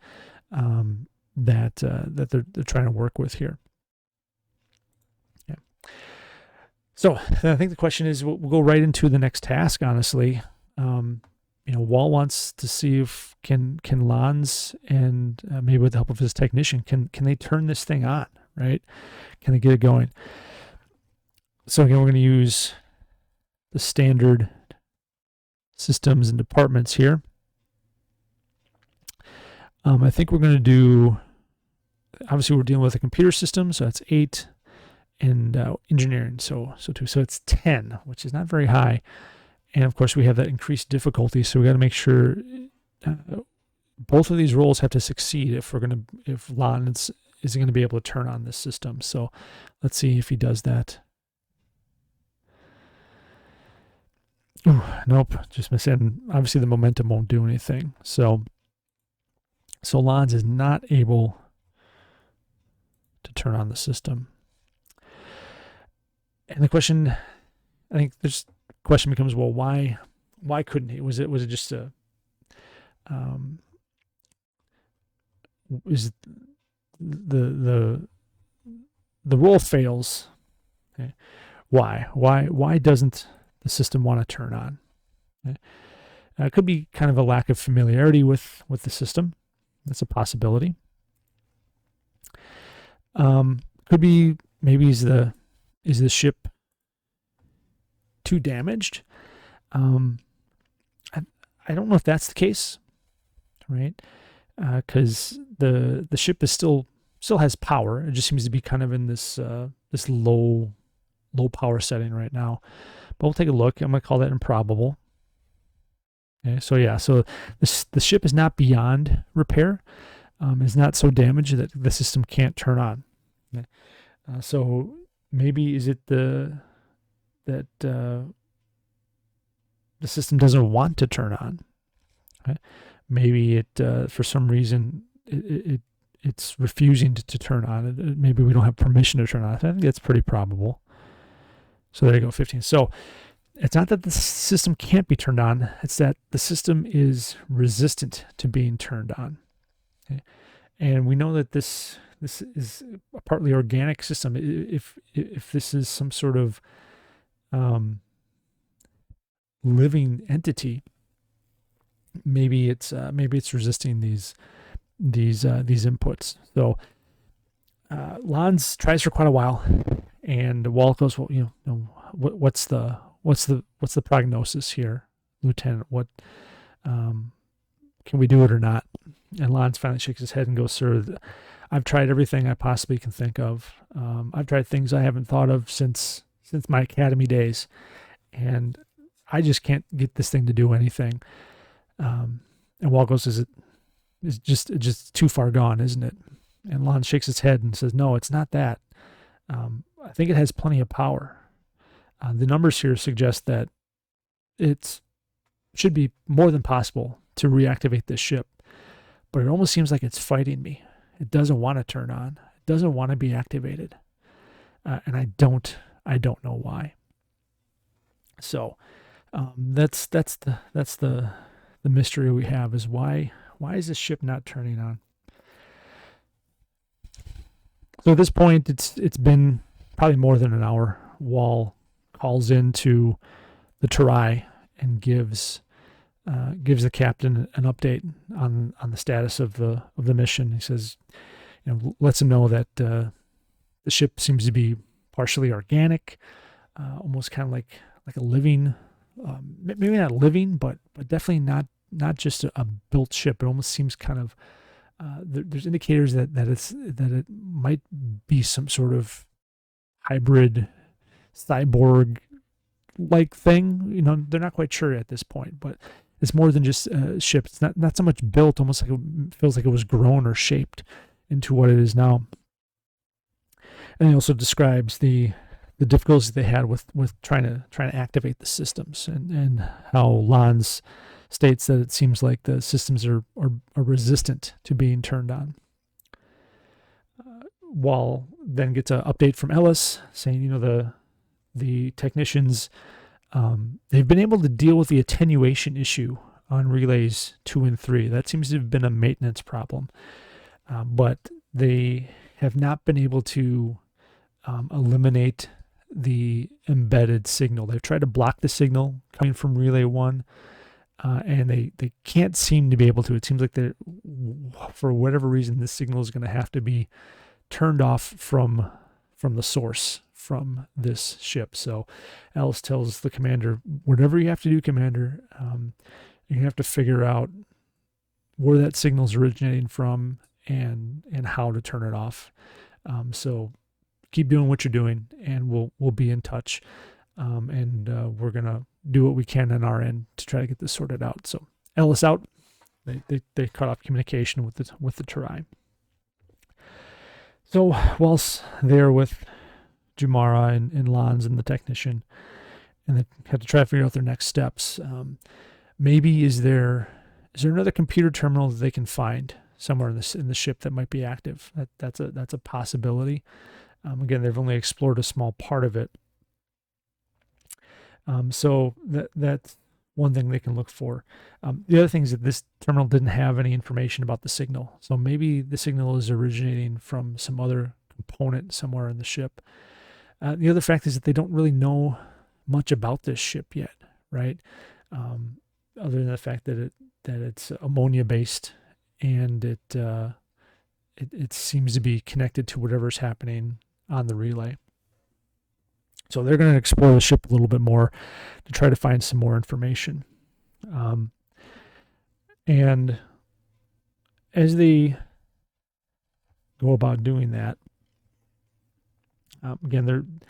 A: that they're trying to work with here. Yeah. So I think the question is, we'll go right into the next task. Honestly, Wall wants to see if can Lons and maybe with the help of his technician can they turn this thing on, right? Can they get it going? So again, we're going to use the standard systems and departments here. I think we're going to do, obviously we're dealing with a computer system, so that's 8, and engineering, so 2. So it's 10, which is not very high. And of course we have that increased difficulty, so we got to make sure both of these roles have to succeed if Lon is going to be able to turn on this system. So let's see if he does that. Ooh, nope, just missing. Obviously the momentum won't do anything. So Lons is not able to turn on the system. And the question, I think this question becomes, well, why couldn't he? Was it just is the role fails? Okay. Why doesn't the system want to turn on? Okay. It could be kind of a lack of familiarity with the system. That's a possibility. Could be maybe is the ship too damaged? I don't know if that's the case, right? Because the ship is still has power. It just seems to be kind of in this this low power setting right now. But we'll take a look. I'm gonna call that improbable. Okay, so yeah, so the ship is not beyond repair. It's not so damaged that the system can't turn on. Okay. So maybe is it that the system doesn't want to turn on? Okay. Maybe it for some reason it's refusing to turn on. Maybe we don't have permission to turn on. I think that's pretty probable. So there you go, 15. So it's not that the system can't be turned on. It's that the system is resistant to being turned on. Okay? And we know that this is a partly organic system. If this is some sort of living entity, maybe it's resisting these inputs. So Lons tries for quite a while, and Wall goes, well, what's the prognosis here, Lieutenant? What can we do it or not? And Lance finally shakes his head and goes, "Sir, I've tried everything I possibly can think of. I've tried things I haven't thought of since my academy days, and I just can't get this thing to do anything." And Walt goes, "It's just too far gone, isn't it?" And Lon shakes his head and says, "No, it's not that. I think it has plenty of power. The numbers here suggest that it should be more than possible to reactivate this ship, but it almost seems like it's fighting me. It doesn't want to turn on. It doesn't want to be activated, and I don't know why." So that's the mystery we have, is why is this ship not turning on? So at this point, it's been probably more than an hour. Wall calls into the Terai and gives the captain an update on the status of the mission. He says, lets him know that the ship seems to be partially organic, almost kind of like a living, maybe not living, but definitely not just a built ship. It almost seems kind of there's indicators that it might be some sort of hybrid cyborg like thing. They're not quite sure at this point, but it's more than just a ship. It's not so much built, almost like it feels like it was grown or shaped into what it is now. And he also describes the difficulties they had with trying to activate the systems, and how Lons states that it seems like the systems are resistant to being turned on. Wall then gets an update from Ellis saying, the technicians, they've been able to deal with the attenuation issue on relays 2 and 3. That seems to have been a maintenance problem, but they have not been able to eliminate the embedded signal. They've tried to block the signal coming from relay 1, and they can't seem to be able to. It seems like for whatever reason, this signal is going to have to be turned off from the source, from this ship. So Alice tells the commander, "Whatever you have to do, Commander, you have to figure out where that signal's originating from and how to turn it off. So keep doing what you're doing, and we'll be in touch. And we're gonna do what we can on our end to try to get this sorted out." So Ellis out. They cut off communication with the Terai. So whilst they're with Jumara and Lons and the technician, and they had to try to figure out their next steps, maybe is there another computer terminal that they can find somewhere in the ship that might be active? That's a possibility. Again, they've only explored a small part of it. So that's one thing they can look for. The other thing is that this terminal didn't have any information about the signal. So maybe the signal is originating from some other component somewhere in the ship. The other fact is that they don't really know much about this ship yet, right? Other than the fact that it's ammonia based, and it seems to be connected to whatever's happening on the relay. So they're going to explore the ship a little bit more to try to find some more information. And as they go about doing that, again,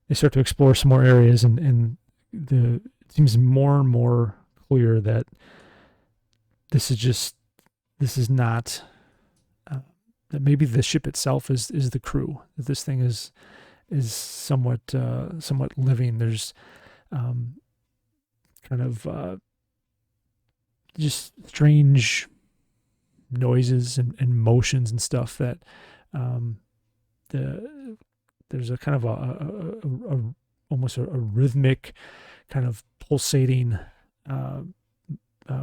A: they start to explore some more areas, and it seems more and more clear that this is not, that maybe the ship itself is the crew, that this thing is somewhat living. There's kind of just strange noises and motions and stuff that there's a kind of a almost a rhythmic kind of pulsating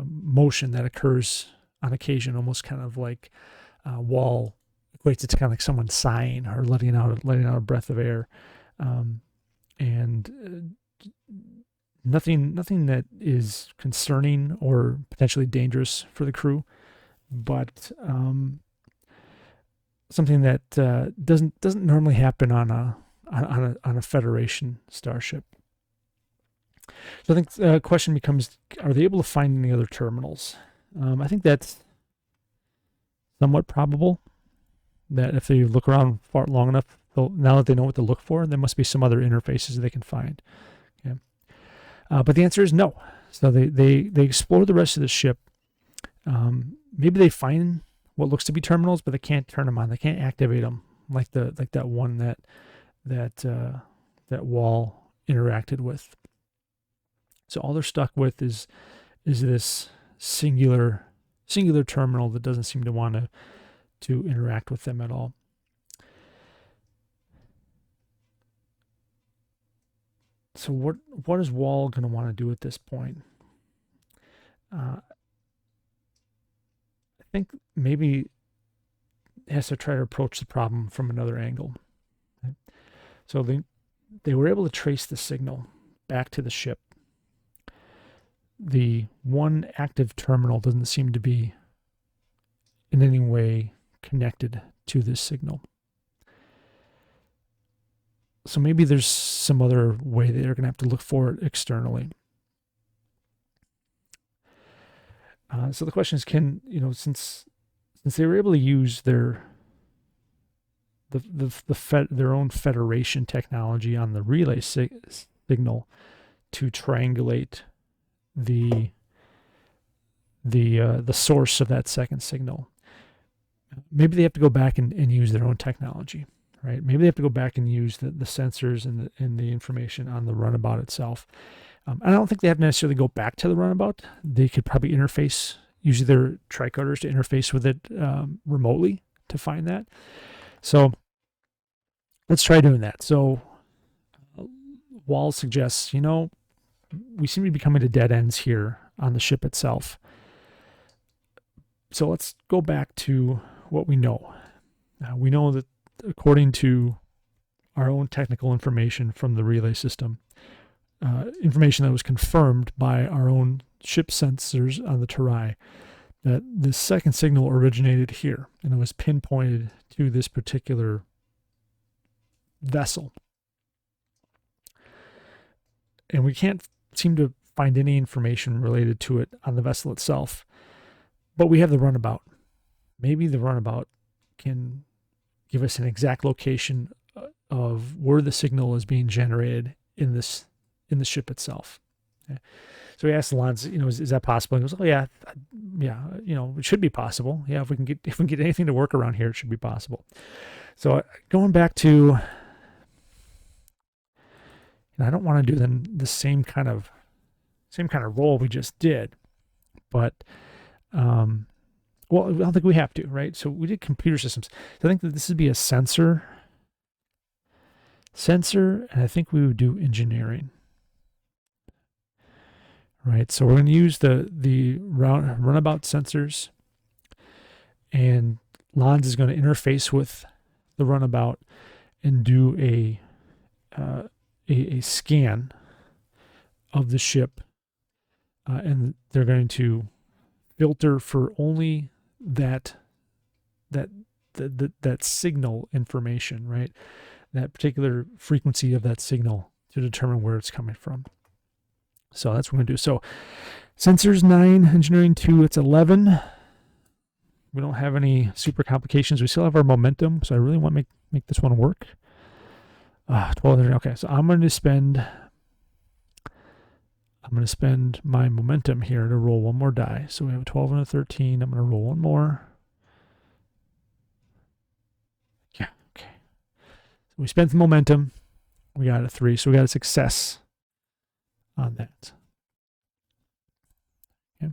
A: motion that occurs on occasion, almost kind of like Wall equates it to kind of like someone sighing or letting out a breath of air, and nothing that is concerning or potentially dangerous for the crew, but something that doesn't normally happen on a Federation starship. So I think the question becomes: are they able to find any other terminals? I think that's somewhat probable that if they look around far long enough, now that they know what to look for, there must be some other interfaces they can find. Okay. But the answer is no. So they explore the rest of the ship. Maybe they find what looks to be terminals, but they can't turn them on. They can't activate them like that one that Wall interacted with. So all they're stuck with is this singular terminal that doesn't seem to want to interact with them at all. So what is Wall going to want to do at this point? I think maybe it has to try to approach the problem from another angle. Okay? So they were able to trace the signal back to the ship. The one active terminal doesn't seem to be in any way connected to this signal. So maybe there's some other way that they're going to have to look for it externally. So the question is, since they were able to use their own Federation technology on the relay signal to triangulate the source of that second signal, maybe they have to go back and use their own technology, right? Maybe they have to go back and use the sensors and the information on the runabout itself. I don't think they have to necessarily go back to the runabout. They could probably use their tricorders to interface with it remotely to find that. So let's try doing that. So Wall suggests, we seem to be coming to dead ends here on the ship itself. So let's go back to what we know. We know that according to our own technical information from the relay system, information that was confirmed by our own ship sensors on the Terai, that the second signal originated here, and it was pinpointed to this particular vessel. And we can't seem to find any information related to it on the vessel itself, but we have the runabout. Maybe the runabout can give us an exact location of where the signal is being generated in the ship itself. Okay. So we asked Lance, is that possible? And he goes, oh yeah, it should be possible. Yeah, if we can get anything to work around here, it should be possible. So going back to, I don't want to do the same kind of role we just did, but well, I don't think we have to, right? So we did computer systems. So I think that this would be a sensor, and I think we would do engineering. Right, so we're going to use the runabout sensors, and Lons is going to interface with the runabout and do a scan of the ship, and they're going to filter for only that signal information, right? That particular frequency of that signal to determine where it's coming from. So that's what we're going to do. So sensors 9, engineering 2, it's 11. We don't have any super complications. We still have our momentum, so I really want to make this one work. 12, okay, so I'm going to spend my momentum here to roll one more die. So we have a 12 and a 13. I'm going to roll one more. Yeah, okay. So we spent the momentum. We got a 3, so we got a success on that. Okay.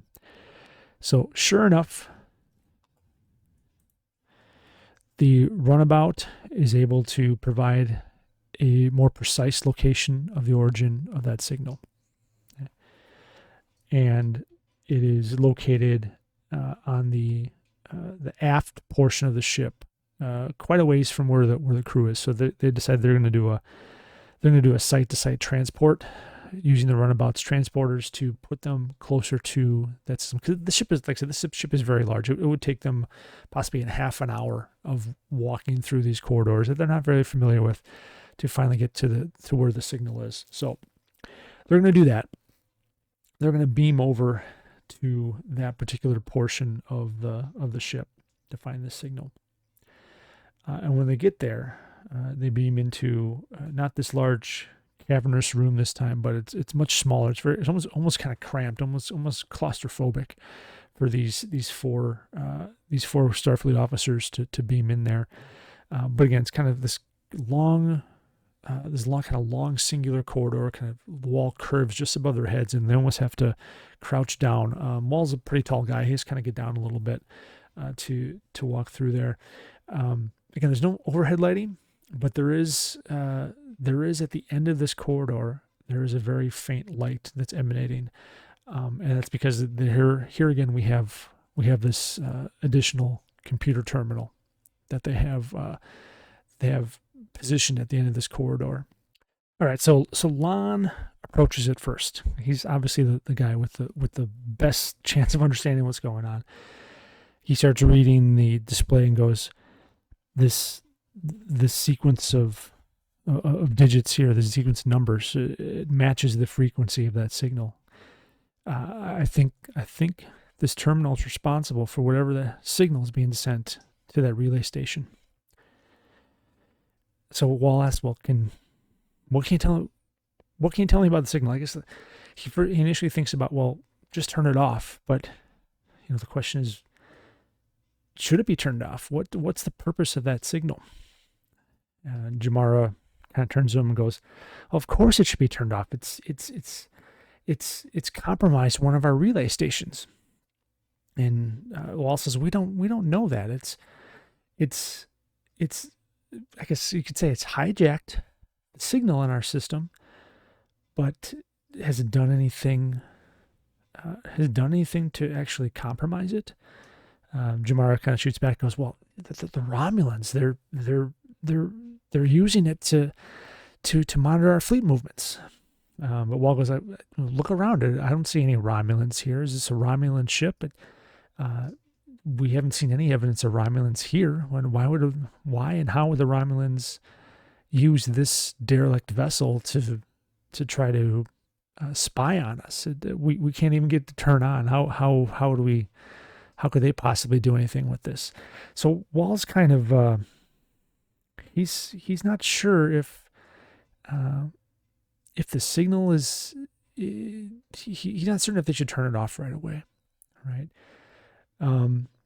A: So sure enough, the runabout is able to provide a more precise location of the origin of that signal. Okay. And it is located on the aft portion of the ship, quite a ways from where the crew is. So they decided they're going to do a site-to-site transport using the runabout's transporters to put them closer to that system. Because the ship is, like I said, the ship is very large. It would take them possibly in half an hour of walking through these corridors that they're not very familiar with to finally get to where the signal is. So they're going to do that. They're going to beam over to that particular portion of the ship. to find this signal. And when they get there, they beam into not this large cavernous room this time, but it's much smaller. It's almost kind of cramped, almost claustrophobic for these four Starfleet officers to beam in there. But again, it's kind of this long singular corridor. Kind of the wall curves just above their heads, and they almost have to crouch down. Wall's a pretty tall guy. He has to kind of get down a little bit to walk through there. Again, there's no overhead lighting, but there is at the end of this corridor, there is a very faint light that's emanating, and that's because here again we have this additional computer terminal that they have positioned at the end of this corridor. All right, so Lon approaches it first. He's obviously the guy with the best chance of understanding what's going on. He starts reading the display and goes, this sequence of digits here, the sequence of numbers, it matches the frequency of that signal. I think this terminal is responsible for whatever the signal is being sent to that relay station. So Wall asks, "Well, what can you tell me about the signal?" I guess he initially thinks about, well, just turn it off. But the question is, should it be turned off? What's the purpose of that signal? Jamara kind of turns to him and goes, well, "Of course it should be turned off. It's compromised one of our relay stations." And Wall says, "We don't know that. It's I guess you could say it's hijacked the signal in our system, but has it done anything? Has it done anything to actually compromise it?" Jamara kind of shoots back, and goes, "Well, the Romulans, they're using it to monitor our fleet movements." But Wall goes, "Look around it. I don't see any Romulans here. Is this a Romulan ship?" We haven't seen any evidence of Romulans here. Why and how would the Romulans use this derelict vessel to try to spy on us? We can't even get to turn on. How could they possibly do anything with this? So Wall's kind of he's not sure if the signal is he's not certain if they should turn it off right away, right?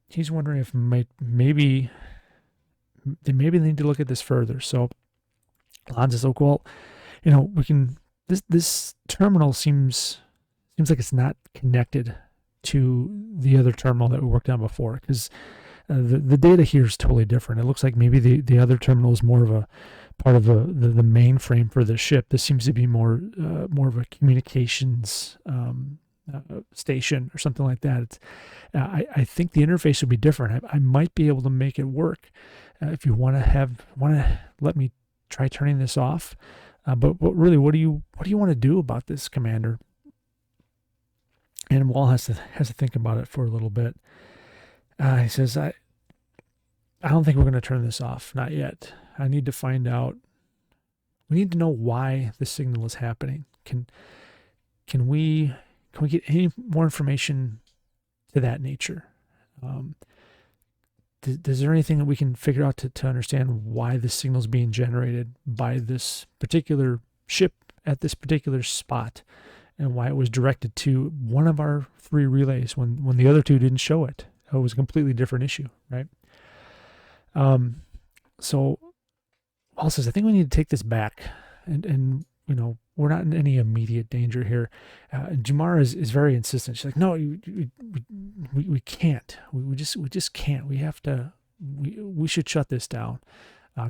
A: He's wondering if maybe they need to look at this further. So Lon says, "Oh, well, we can. This terminal seems like it's not connected to the other terminal that we worked on before, because the data here is totally different. It looks like maybe the other terminal is more of a part of the mainframe for the ship. This seems to be more of a communications station or something like that. I think the interface would be different. I might be able to make it work. If you want to let me try turning this off. But really, what do you want to do about this, Commander?" And Wall has to think about it for a little bit. He says, I don't think we're going to turn this off. Not yet. I need to find out. We need to know why the signal is happening. Can we get any more information to that nature? Is there anything that we can figure out to understand why this signal is being generated by this particular ship at this particular spot, and why it was directed to one of our three relays when the other two didn't show it? It was a completely different issue, right? So Wall says, "I think we need to take this back, and we're not in any immediate danger here." Jamara is very insistent. She's like, "No, we can't. We just can't. We have to. We should shut this down,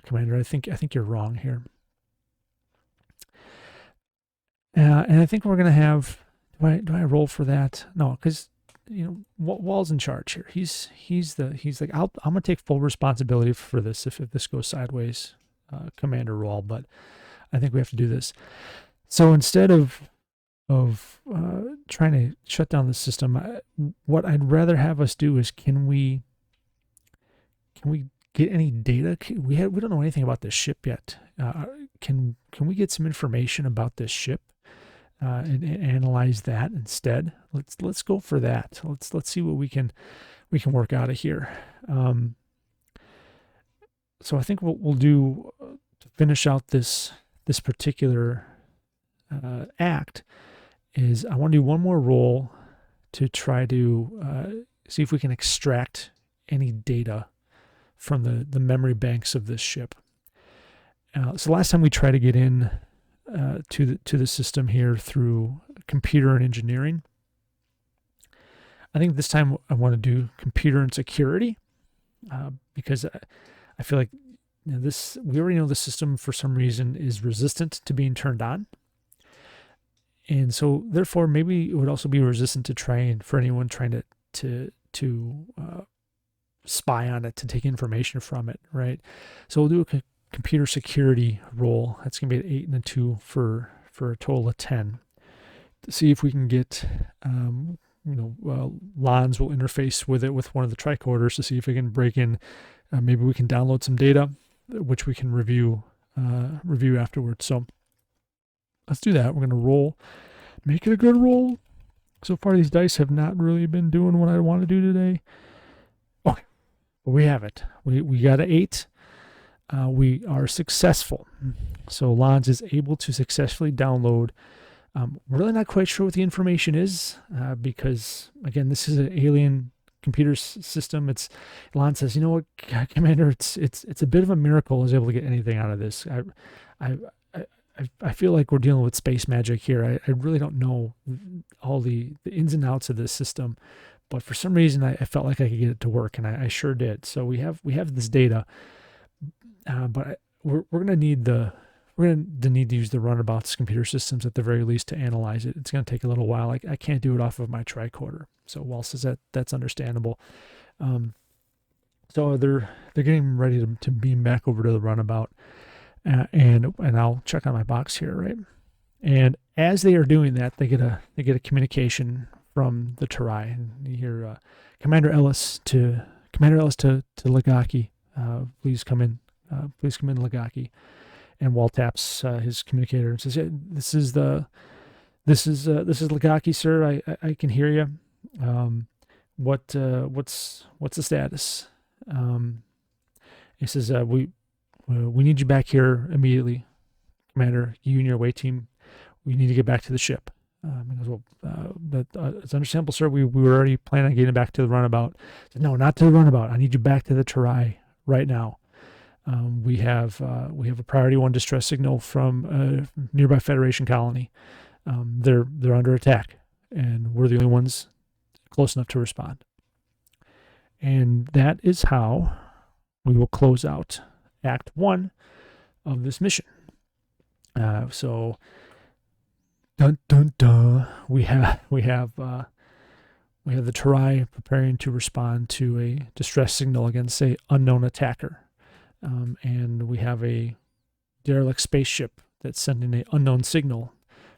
A: Commander. I think you're wrong here." And I think we're gonna have. Do I roll for that? No, because Wall's in charge here. He's like, I'm gonna take full responsibility for this if this goes sideways, Commander Wall. But I think we have to do this. So instead of trying to shut down the system, what I'd rather have us do is, can we get any data? We don't know anything about this ship yet. Can we get some information about this ship and analyze that instead? Let's go for that. Let's see what we can work out of here. So I think what we'll do to finish out this particular act is I want to do one more roll to try to see if we can extract any data from the memory banks of this ship. So last time we tried to get in to the system here through computer and engineering. I think this time I want to do computer and security because I feel like we already know the system for some reason is resistant to being turned on. And so therefore maybe it would also be resistant to for anyone trying to spy on it, to take information from it, right? So we'll do a computer security roll. That's going to be an 8 and a 2 for a total of 10. To see if we can get, Lons will interface with it with one of the tricorders to see if we can break in. Maybe we can download some data, which we can review afterwards. So let's do that. We're going to roll, make it a good roll. So far, these dice have not really been doing what I want to do today. Okay, but we have it. We got an 8. We are successful. So Lons is able to successfully download. We're really not quite sure what the information is because, again, this is an alien computer system. Lons says, you know what, Commander, it's a bit of a miracle I was able to get anything out of this. I feel like we're dealing with space magic here. I really don't know all the ins and outs of this system, but for some reason I felt like I could get it to work, and I sure did. So we have this data, but we're going to need to use the Runabout's computer systems at the very least to analyze it. It's going to take a little while. I can't do it off of my tricorder. So Walt says that's understandable. So they're getting ready to beam back over to the Runabout. And I'll check on my box here, right? And as they are doing that, they get a communication from the Terai. And you hear Commander Ellis to Lagaki. Please come in. Please come in, Lagaki. And Walt taps his communicator and says, "Yeah, this is Lagaki, sir. I can hear you. What's the status?" He says, "We need you back here immediately, Commander. You and your away team. We need to get back to the ship." He goes, "Well, it's understandable, sir. We were already planning on getting back to the Runabout." I said, "No, not to the Runabout. I need you back to the Terai right now. We have a priority 1 distress signal from a nearby Federation colony. They're under attack, and we're the only ones close enough to respond." And that is how we will close out Act 1 of this mission. So, dun dun dun, we have the Terai preparing to respond to a distress signal against a unknown attacker, and we have a derelict spaceship that's sending an unknown signal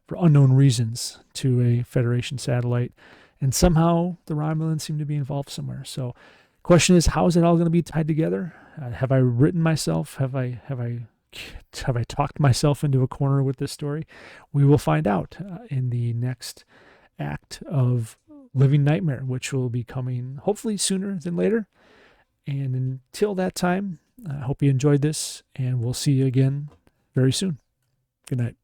A: for unknown reasons to a Federation satellite, and somehow the Romulans seem to be involved somewhere. So, question is, how is it all going to be tied together? Have I written myself? Have I talked myself into a corner with this story? We will find out in the next act of Living Nightmare, which will be coming hopefully sooner than later. And until that time, I hope you enjoyed this, and we'll see you again very soon. Good night.